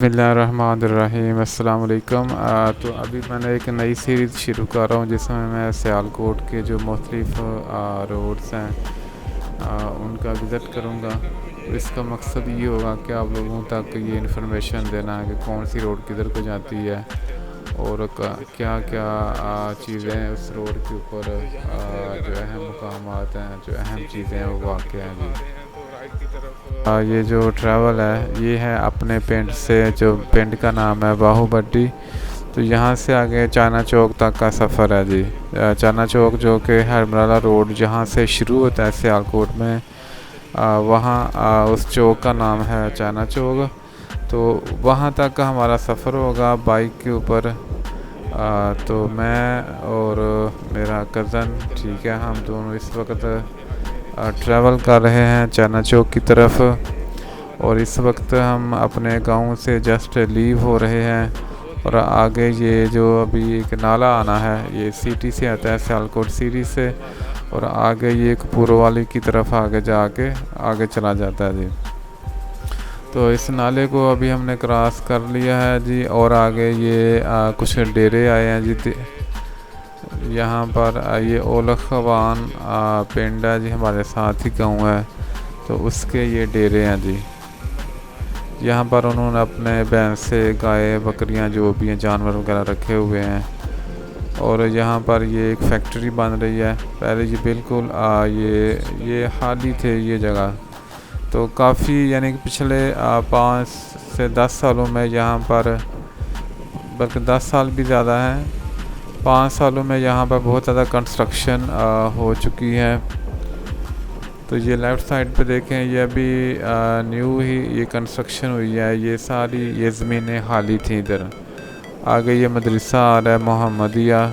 बिस्मिल्लाहिर्रहमानिर्रहीम अस्सलाम वालेकुम। तो अभी मैंने एक नई सीरीज़ शुरू कर रहा हूँ जिसमें मैं सियालकोट के जो मुख्तलिफ़ रोड्स हैं उनका विज़िट करूँगा। तो इसका मकसद ये होगा कि आप लोगों तक ये इन्फॉर्मेशन देना है कि कौन सी रोड किधर को जाती है और क्या क्या चीज़ें उस रोड के ऊपर जो अहम मकामात हैं, जो अहम चीज़ें हैं वो वाक़या हैं जी। ये जो ट्रैवल है ये है अपने पिंड से, जो पिंड का नाम है बाहुबड्डी। तो यहाँ से आगे चाना चौक तक का सफ़र है जी। चाना चौक जो कि हरमराला रोड जहाँ से शुरू होता है सियालकोट में, वहाँ उस चौक का नाम है चाना चौक। तो वहाँ तक का हमारा सफ़र होगा बाइक के ऊपर। तो मैं और मेरा कज़न, ठीक है, हम दोनों इस वक्त ट्रैवल कर रहे हैं चाना चौक की तरफ। और इस वक्त हम अपने गांव से जस्ट लीव हो रहे हैं और आगे ये जो अभी एक नाला आना है ये सिटी से आता है, सियालकोट सिटी से, और आगे ये कपूरवाली की तरफ आगे चला जाता है जी। तो इस नाले को अभी हमने क्रॉस कर लिया है जी और आगे ये कुछ डेरे आए हैं जी। यहाँ पर ये ओलखवान पिंड है जी, हमारे साथ ही गाँव है, तो उसके ये डेरे हैं जी। यहाँ पर उन्होंने अपने भैंसे, गाय, बकरियाँ जो भी हैं, जानवर वगैरह रखे हुए हैं। और यहाँ पर ये एक फैक्ट्री बन रही है। पहले ये बिल्कुल ये खाली थे ये जगह। तो काफ़ी, यानी कि पिछले 5 से 10 सालों में यहाँ पर, बल्कि 10 साल भी ज़्यादा हैं, 5 सालों में यहाँ पर बहुत ज़्यादा कंस्ट्रक्शन हो चुकी है। तो ये लेफ़्ट साइड पे देखें, ये अभी न्यू ही ये कंस्ट्रक्शन हुई है। ये सारी ये ज़मीनें खाली थी इधर। आगे ये मदरसा आ रहा है मोहम्मदिया।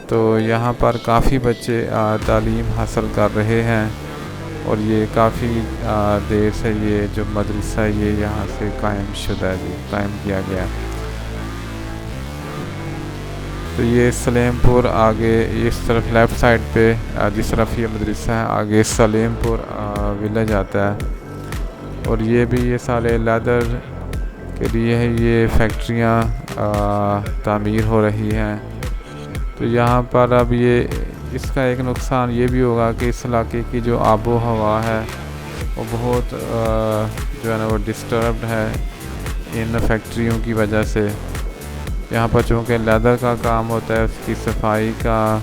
तो यहाँ पर काफ़ी बच्चे तालीम हासिल कर रहे हैं और ये काफ़ी देर से ये जो मदरसा ये यहाँ से कायम शुदा है जी, कायम किया गया। तो ये सलेमपुर आगे इस तरफ लेफ़्ट साइड पे, जिस तरफ ये मदरसा है आगे सलेमपुर विलेज आता है। और ये भी ये सारे लेदर के लिए है, ये फैक्ट्रियाँ तामीर हो रही हैं। तो यहाँ पर अब ये इसका एक नुकसान ये भी होगा कि इस इलाके की जो आबो हवा है वो बहुत जो है ना वो डिस्टर्ब्ड है इन फैक्ट्रियों की वजह से। यहाँ पर चूँकि लेदर का काम होता है, उसकी सफाई का,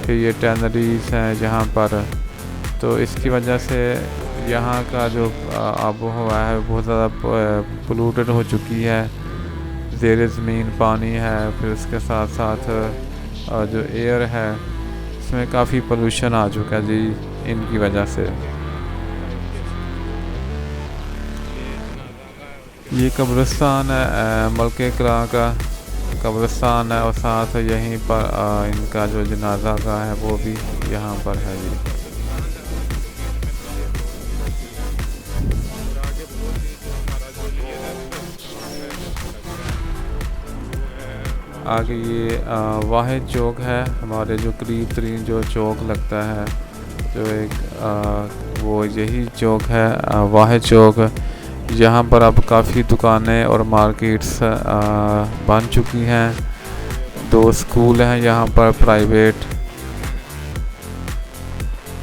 फिर ये टैनरीज हैं जहाँ पर, तो इसकी वजह से यहाँ का जो आबो हवा है बहुत ज़्यादा पोलूटेड हो चुकी है। ज़ेरे ज़मीन पानी है, फिर उसके साथ साथ जो एयर है इसमें काफ़ी पोल्यूशन आ चुका है जी इनकी वजह से। ये कब्रिस्तान है, मलके कलां का कब्रिस्तान है, और साथ यहीं पर इनका जो जनाजा का है वो भी यहाँ पर है जी। आगे ये वाहिद चौक है, हमारे जो करीब तरीन जो चौक लगता है, जो एक वो यही चौक है, वाहिद चौक। यहाँ पर अब काफ़ी दुकानें और मार्केट्स बन चुकी हैं। 2 स्कूल हैं यहाँ पर प्राइवेट,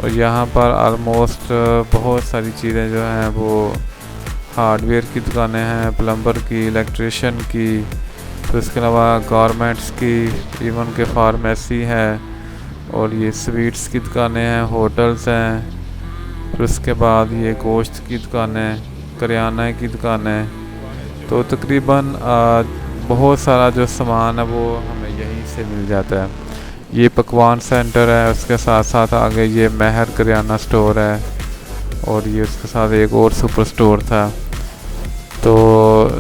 और यहाँ पर आलमोस्ट बहुत सारी चीज़ें जो हैं वो हार्डवेयर की दुकानें हैं, प्लम्बर की, इलेक्ट्रिशियन की, तो इसके अलावा गारमेंट्स की, इवन के फार्मेसी है, और ये स्वीट्स की दुकानें हैं, होटल्स हैं, फिर उसके बाद ये गोश्त की दुकानें, करियाना की दुकानें। तो तकरीबन बहुत सारा जो सामान है वो हमें यहीं से मिल जाता है। ये पकवान सेंटर है, उसके साथ साथ आगे ये महर करियाना स्टोर है, और ये उसके साथ एक और सुपर स्टोर था। तो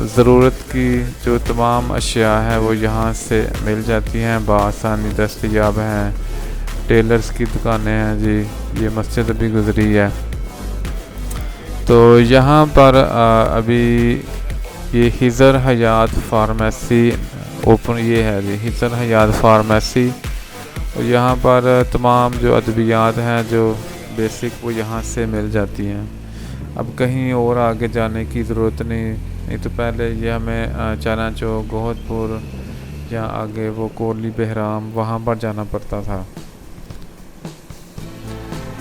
ज़रूरत की जो तमाम अशिया हैं वो यहाँ से मिल जाती हैं, बआसानी दस्तयाब हैं। टेलर्स की दुकानें हैं जी, ये मस्जिद भी गुज़री है। तो यहाँ पर अभी ये हिजर हयात फार्मेसी ओपन ये है जी, हिजर हयात फार्मेसी। और यहाँ पर तमाम जो अद्वियात हैं जो बेसिक वो यहाँ से मिल जाती हैं। अब कहीं और आगे जाने की ज़रूरत नहीं, नहीं तो पहले ये हमें चाना चौक, गोहतपुर या आगे वो कोटली बहराम वहाँ पर जाना पड़ता था।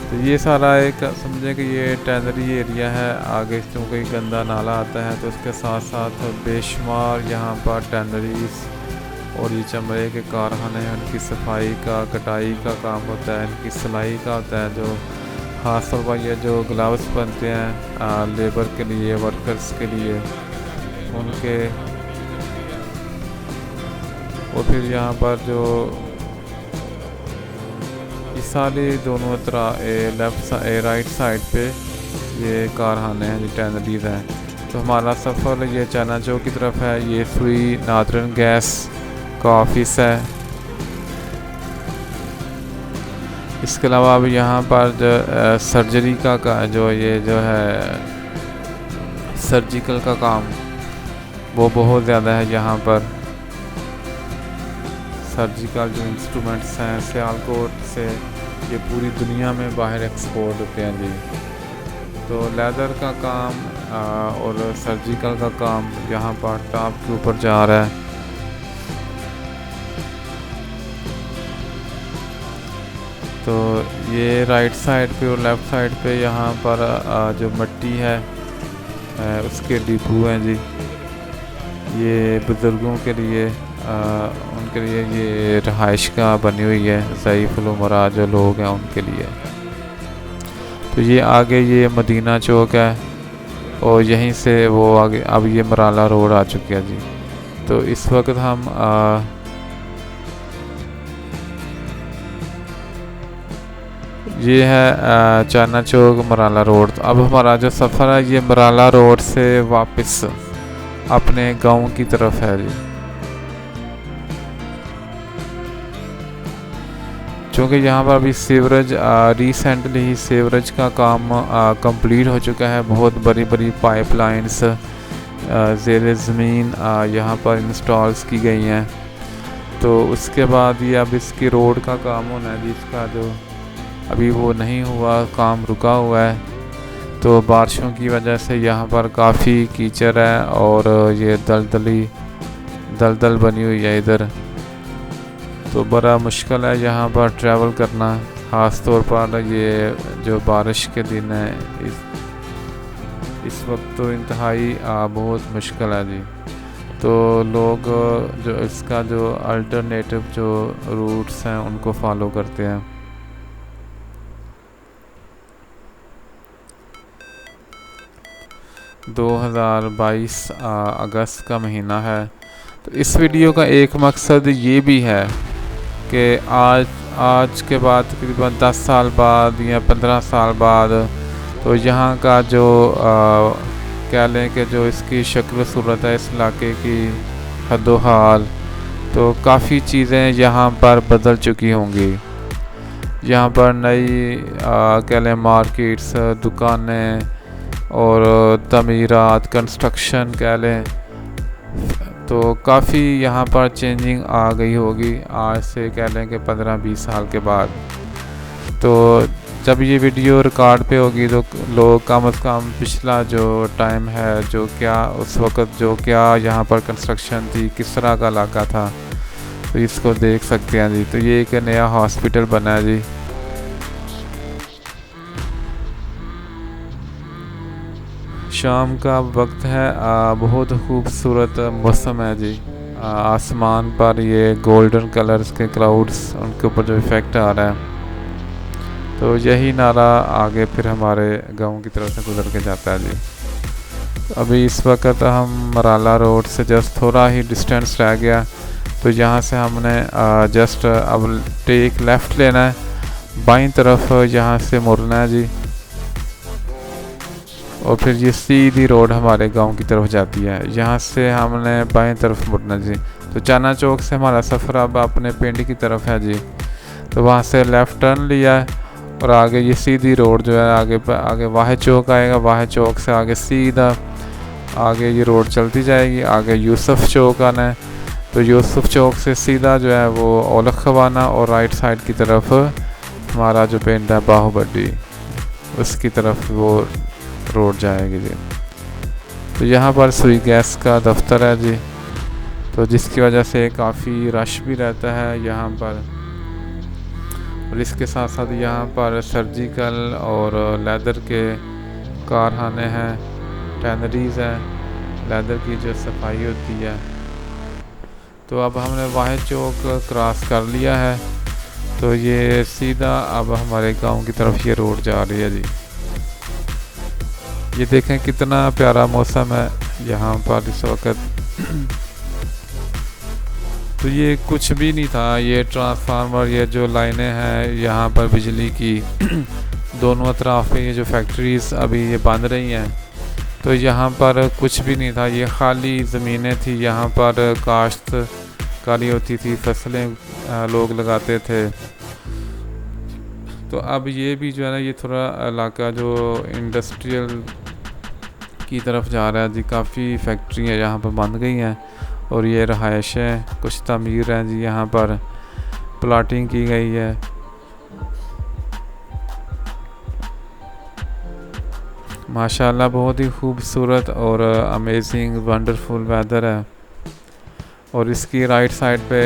तो ये सारा एक समझे कि ये टैनरी एरिया है। आगे क्योंकि गंदा नाला आता है तो उसके साथ साथ बेशुमार यहाँ पर टैनरीज और ये चमड़े के कारखाने हैं, उनकी सफाई का, कटाई का काम होता है, इनकी सिलाई का होता है। जो ख़ास तौर पर ये जो ग्लव्स बनते हैं लेबर के लिए, वर्कर्स के लिए, उनके। और फिर यहाँ पर जो इस सारे दोनों तरह राइट साइड पे ये कारखाने हैं, ये टैनरीज हैं। तो हमारा सफ़र ये चाना चौक की तरफ है। ये सुई नादरन गैस का ऑफिस है। इसके अलावा अब यहाँ पर जो सर्जरी का जो ये जो है सर्जिकल का काम वो बहुत ज़्यादा है। यहाँ पर सर्जिकल जो इंस्ट्रूमेंट्स हैं सियालकोट से ये पूरी दुनिया में बाहर एक्सपोर्ट होते हैं जी। तो लेदर का काम और सर्जिकल का काम यहाँ पर टॉप के ऊपर जा रहा है। तो ये राइट साइड पे और लेफ़्ट साइड पे यहाँ पर जो मिट्टी है उसके डिपो हैं जी। ये बुज़ुर्गों के लिए उनके लिए ये रहाइश का बनी हुई है, ज़ईफ़ुल उमरा जो लोग हैं उनके लिए। तो ये आगे ये मदीना चौक है और यहीं से वो आगे अब ये मराला रोड आ चुकी है जी। तो इस वक्त हम ये है चाना चौक मराला रोड। तो अब हमारा जो सफ़र है ये मराला रोड से वापस अपने गांव की तरफ है जी। क्योंकि यहाँ पर अभी सीवरेज रिसेंटली ही सीवरेज का काम कंप्लीट हो चुका है। बहुत बड़ी बड़ी पाइपलाइंस ज़ेरे ज़मीन यहाँ पर इंस्टॉल्स की गई हैं। तो उसके बाद ये अब इसकी रोड का काम होना है जिसका जो अभी वो नहीं हुआ, काम रुका हुआ है। तो बारिशों की वजह से यहाँ पर काफ़ी कीचड़ है और ये दलदल बनी हुई है इधर। तो बड़ा मुश्किल है यहाँ पर ट्रैवल करना, ख़ास तौर पर ये जो बारिश के दिन है। इस वक्त तो इंतहाई बहुत मुश्किल है जी। तो लोग जो इसका जो अल्टरनेटिव जो रूट्स हैं उनको फॉलो करते हैं। अगस्त का महीना है। तो इस वीडियो का एक मकसद ये भी है कि आज के बाद तकरीबन 10 साल बाद या 15 साल बाद तो यहाँ का जो कह लें कि जो इसकी शक्ल सूरत है इस इलाके की हदो हाल, तो काफ़ी चीज़ें यहाँ पर बदल चुकी होंगी। यहाँ पर नई कह लें मार्केट्स, दुकानें और तमीरात, कंस्ट्रक्शन कह लें, तो काफ़ी यहाँ पर चेंजिंग आ गई होगी आज से कह लें कि 15-20 साल के बाद। तो जब ये वीडियो रिकॉर्ड पे होगी तो लोग कम से कम पिछला जो टाइम है, जो क्या उस वक़्त जो क्या यहाँ पर कंस्ट्रक्शन थी, किस तरह का इलाका था, तो इसको देख सकते हैं जी। तो ये एक नया हॉस्पिटल बना है जी। शाम का वक्त है, बहुत खूबसूरत मौसम है जी। आसमान पर ये गोल्डन कलर्स के क्लाउड्स, उनके ऊपर जो इफ़ेक्ट आ रहा है। तो यही नारा आगे फिर हमारे गांव की तरफ से गुजर के जाता है जी। तो अभी इस वक्त हम मराला रोड से जस्ट थोड़ा ही डिस्टेंस रह गया। तो यहाँ से हमने जस्ट अब टेक लेफ़्ट लेना है, बाईं तरफ यहाँ से मुड़ना है जी। और फिर ये सीधी रोड हमारे गांव की तरफ जाती है। यहाँ से हमने बाएं तरफ मुड़ना जी। तो चाना चौक से हमारा सफ़र अब अपने पिंड की तरफ है जी। तो वहाँ से लेफ़्ट टर्न लिया है और आगे ये सीधी रोड जो है आगे वाहे चौक आएगा। वाहे चौक से आगे सीधा आगे ये रोड चलती जाएगी। आगे यूसुफ चौक आना है। तो यूसुफ चौक से सीधा जो है वो औलख खवाना और राइट साइड की तरफ हमारा जो पिंड है बाहुबड्डी, उसकी तरफ वो रोड जाएगी जी। तो यहाँ पर सुई गैस का दफ्तर है जी, तो जिसकी वजह से काफ़ी रश भी रहता है यहाँ पर। और इसके साथ साथ यहाँ पर सर्जिकल और लेदर के कारखाने हैं, टैनरीज़ हैं, लेदर की जो सफाई होती है। तो अब हमने वाहिद चौक क्रॉस कर लिया है, तो ये सीधा अब हमारे गांव की तरफ ये रोड जा रही है जी। ये देखें कितना प्यारा मौसम है यहाँ पर इस वक्त। तो ये कुछ भी नहीं था, ये ट्रांसफार्मर, ये जो लाइनें हैं यहाँ पर बिजली की दोनों अतराफ पे ये जो फैक्ट्रीज़ अभी ये बन रही हैं, तो यहाँ पर कुछ भी नहीं था, ये खाली ज़मीनें थी। यहाँ पर काश्त कारी होती थी, फसलें लोग लगाते थे। तो अब ये भी जो है ना, ये थोड़ा इलाका जो इंडस्ट्रियल की तरफ जा रहा है जी। काफ़ी फैक्ट्रियाँ यहाँ पर बंद गई हैं और ये रहायशें कुछ तमीर हैं जी। यहाँ पर प्लाटिंग की गई है। माशाल्लाह बहुत ही खूबसूरत और अमेजिंग वंडरफुल वेदर है। और इसकी राइट साइड पे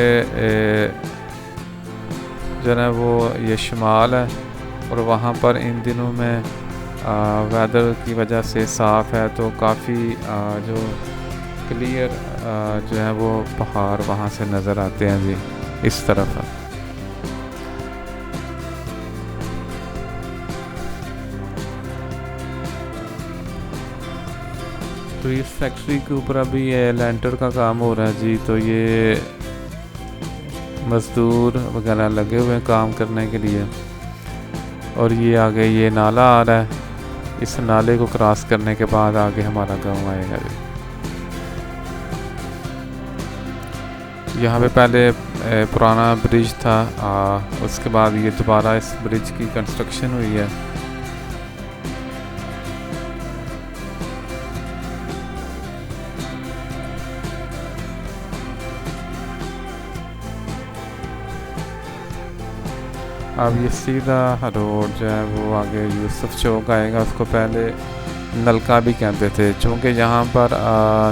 जो है वो ये शुमाल है, और वहाँ पर इन दिनों में वेदर की वजह से साफ़ है, तो काफ़ी जो क्लियर जो है वो पहाड़ वहाँ से नज़र आते हैं जी इस तरफ। तो इस फैक्ट्री के ऊपर अभी ये लेंटर का काम हो रहा है जी। तो ये मज़दूर वगैरह लगे हुए हैं काम करने के लिए। और ये आगे ये नाला आ रहा है, इस नाले को क्रॉस करने के बाद आगे हमारा गांव आएगा जी। यहाँ पे पहले पुराना ब्रिज था, उसके बाद ये दोबारा इस ब्रिज की कंस्ट्रक्शन हुई है। अब ये सीधा रोड जो है वो आगे यूसुफ चौक आएगा। उसको पहले नलका भी कहते थे, चूँकि यहाँ पर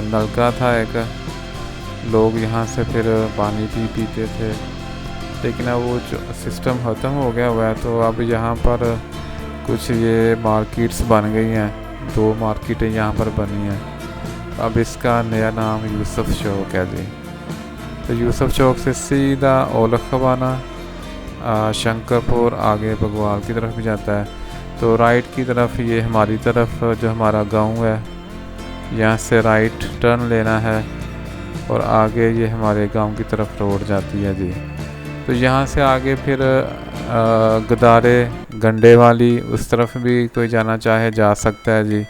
नलका था एक, लोग यहाँ से फिर पानी भी पीते थे। लेकिन अब वो जो सिस्टम ख़त्म हो गया हुआ है, तो अब यहाँ पर कुछ ये मार्केट्स बन गई हैं, 2 मार्केटें यहाँ पर बनी हैं। अब इसका नया नाम यूसुफ चौक है जी। तो यूसुफ चौक से सीधा औलख खवाना, शंकरपुर, आगे बगवाल की तरफ भी जाता है। तो राइट की तरफ ये हमारी तरफ जो हमारा गांव है, यहाँ से राइट टर्न लेना है और आगे ये हमारे गांव की तरफ रोड जाती है जी। तो यहाँ से आगे फिर गदारे गंडे वाली उस तरफ भी कोई जाना चाहे जा सकता है जी।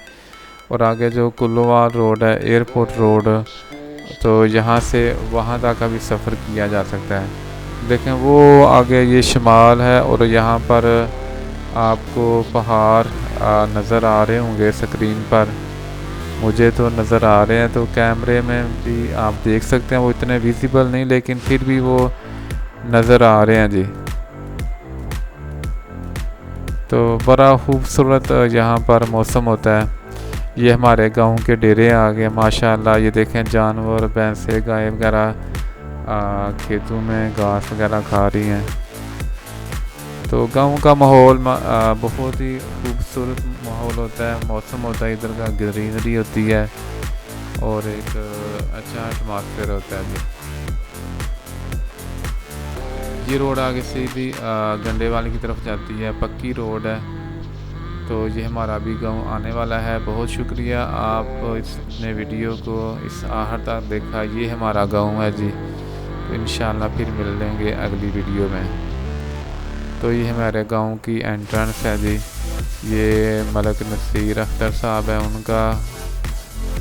और आगे जो कुल्लूवाल रोड है, एयरपोर्ट रोड, तो यहाँ से वहाँ तक भी सफ़र किया जा सकता है। देखें वो आगे ये शुमाल है, और यहाँ पर आपको पहाड़ नज़र आ रहे होंगे स्क्रीन पर। मुझे तो नज़र आ रहे हैं, तो कैमरे में भी आप देख सकते हैं, वो इतने विजिबल नहीं, लेकिन फिर भी वो नज़र आ रहे हैं जी। तो बड़ा खूबसूरत यहाँ पर मौसम होता है। ये हमारे गांव के डेरे आ गए माशाल्लाह। ये देखें जानवर, भैंसें, गाय वगैरह खेतों में घास वगैरह खा रही हैं। तो गांव का माहौल बहुत ही खूबसूरत माहौल होता है, मौसम होता है, इधर का ग्रीनरी होती है और एक अच्छा एटमॉस्फेयर होता है जी। ये रोड आगे सीधी गंडे वाले की तरफ जाती है, पक्की रोड है। तो ये हमारा अभी गांव आने वाला है। बहुत शुक्रिया आप इसने वीडियो को इस आहर तक देखा। ये हमारा गांव है जी। तो इंशाल्लाह फिर मिल लेंगे अगली वीडियो में। तो ये हमारे गांव की एंट्रेंस है जी। ये मलक नसीर अख्तर साहब है, उनका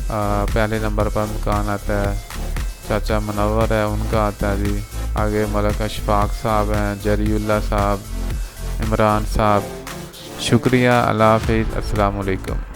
पहले नंबर पर मकान आता है। चाचा मुनव्वर है, उनका आता है जी। आगे मलक अशफाक साहब हैं, जरीउल्लाह साहब, इमरान साहब। शुक्रिया। अल्लाह हाफ़िज़। अस्सलाम वालेकुम।